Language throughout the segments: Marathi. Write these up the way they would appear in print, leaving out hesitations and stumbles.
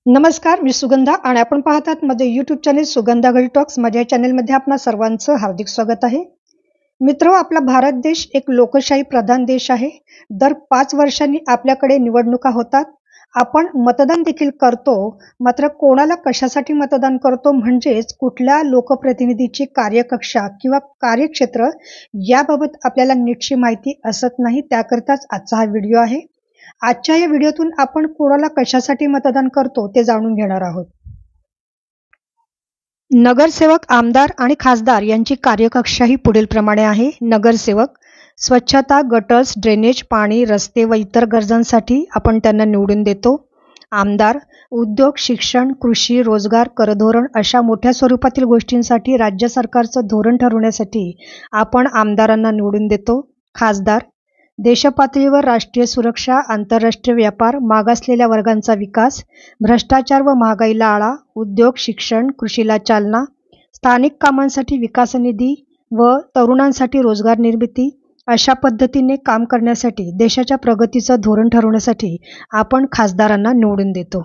नमस्कार, मी सुगंधा आणि आपण पाहतात माझे YouTube channel Sugandha girl talks. माझ्या चॅनलमध्ये आपणा सर्वांचं हार्दिक स्वागत आहे. मित्र, आपला भारत देश एक लोकशाही प्रधान देश आहे. दर 5 वर्षांनी आपल्याकडे निवडणुका होतात. आपण मतदान देखील करतो. मात्र कोणाला कशासाठी मतदान करतो म्हणजेच कुठल्या लोकप्रतिनिधीची कार्यकक्षा किंवा कार्यक्षेत्र याबाबत आपल्याला नीटशी माहिती असत नाही. त्याकरताच आजचा हा व्हिडिओ आहे. आजच्या या व्हिडिओतून आपण कोणाला कशासाठी मतदान करतो ते जाणून घेणार आहोत. नगरसेवक, आमदार आणि खासदार यांची कार्यकक्षा ही पुढील प्रमाणे आहे. नगरसेवक स्वच्छता, गटर्स, ड्रेनेज, पाणी, रस्ते व इतर गरजांसाठी आपण त्यांना निवडून देतो. आमदार उद्योग, शिक्षण, कृषी, रोजगार, करधोरण अशा मोठ्या स्वरूपातील गोष्टींसाठी राज्य सरकारचं धोरण ठरवण्यासाठी आपण आमदारांना निवडून देतो. खासदार देशपातळीवर राष्ट्रीय सुरक्षा, आंतरराष्ट्रीय व्यापार, मागासलेल्या वर्गांचा विकास, भ्रष्टाचार व महागाईला आळा, उद्योग, शिक्षण, कृषीला चालना, स्थानिक कामांसाठी विकास निधी व तरुणांसाठी रोजगार निर्मिती अशा पद्धतीने काम करण्यासाठी देशाच्या प्रगतीचं धोरण ठरवण्यासाठी आपण खासदारांना निवडून देतो.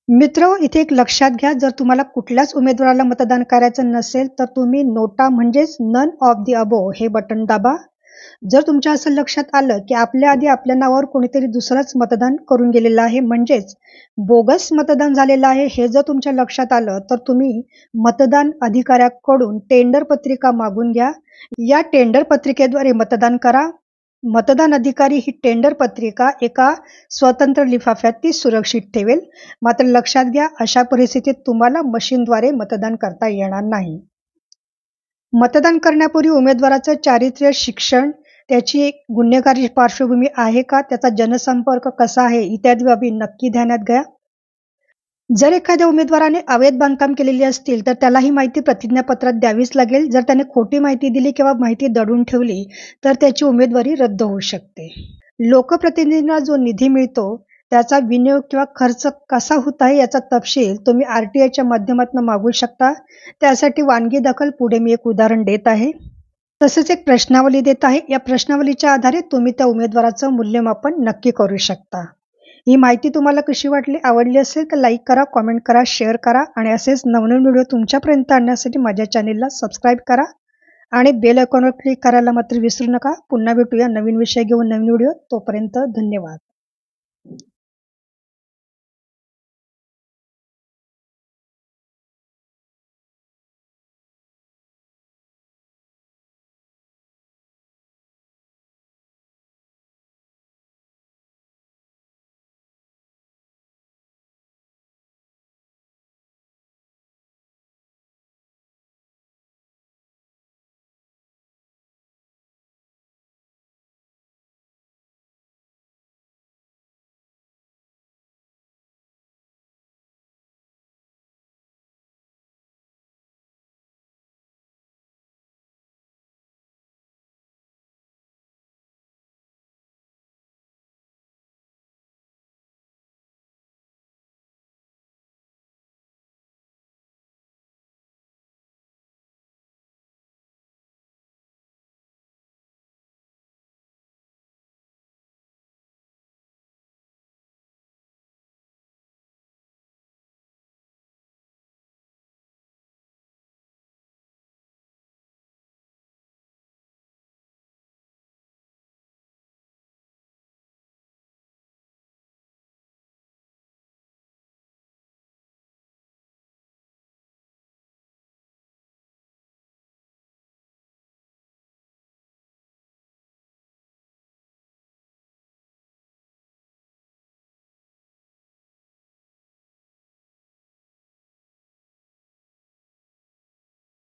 मित्र, इथे एक लक्षात घ्या, जर तुम्हाला कुठल्याच उमेदवाराला मतदान करायचं नसेल तर तुम्ही नोटा म्हणजेच नन ऑफ दी अबो हे बटन दाबा. जर तुमच्या असं लक्षात आलं की आपल्या आधी आपल्या नावावर कोणीतरी दुसरंच मतदान करून गेलेलं आहे म्हणजेच बोगस मतदान झालेलं आहे हे जर तुमच्या लक्षात आलं तर तुम्ही मतदान अधिकाऱ्याकडून टेंडर पत्रिका मागून घ्या. या टेंडर पत्रिकेद्वारे मतदान करा. मतदान अधिकारी ही टेंडर पत्रिका एका स्वतंत्र लिफाफ्यात ती सुरक्षित ठेवेल. मात्र लक्षात घ्या, अशा परिस्थितीत तुम्हाला मशीनद्वारे मतदान करता येणार नाही. मतदान करण्यापूर्वी उमेदवाराचं चारित्र्य, शिक्षण, त्याची एक गुन्हेगारी पार्श्वभूमी आहे का, त्याचा जनसंपर्क कसा आहे इत्यादी बाबी नक्की ध्यानात घ्या. जर एखाद्या उमेदवाराने अवैध बांधकाम केलेली असतील तर त्याला ही माहिती प्रतिज्ञापत्रात द्यावीच लागेल. जर त्याने खोटी माहिती दिली किंवा माहिती दडून ठेवली तर त्याची उमेदवारी रद्द होऊ शकते. लोकप्रतिनिधींना जो निधी मिळतो त्याचा विनियोग किंवा खर्च कसा होत आहे याचा तपशील तुम्ही RTIच्या माध्यमातून मागू शकता. त्यासाठी वानगी दाखल पुढे मी एक उदाहरण देत आहे. तसेच एक प्रश्नावली देत आहे. या प्रश्नावलीच्या आधारे तुम्ही त्या उमेदवाराचं मूल्यमापन नक्की करू शकता. ही माहिती तुम्हाला कशी वाटली? आवडली असेल तर लाईक करा, कॉमेंट करा, शेअर करा आणि असेच नवनवीन व्हिडिओ तुमच्यापर्यंत आणण्यासाठी माझ्या चॅनेलला सबस्क्राईब करा आणि बेल आयकॉनवर क्लिक करायला मात्र विसरू नका. पुन्हा भेटूया नवीन विषय घेऊन नवीन व्हिडिओ. तोपर्यंत धन्यवाद.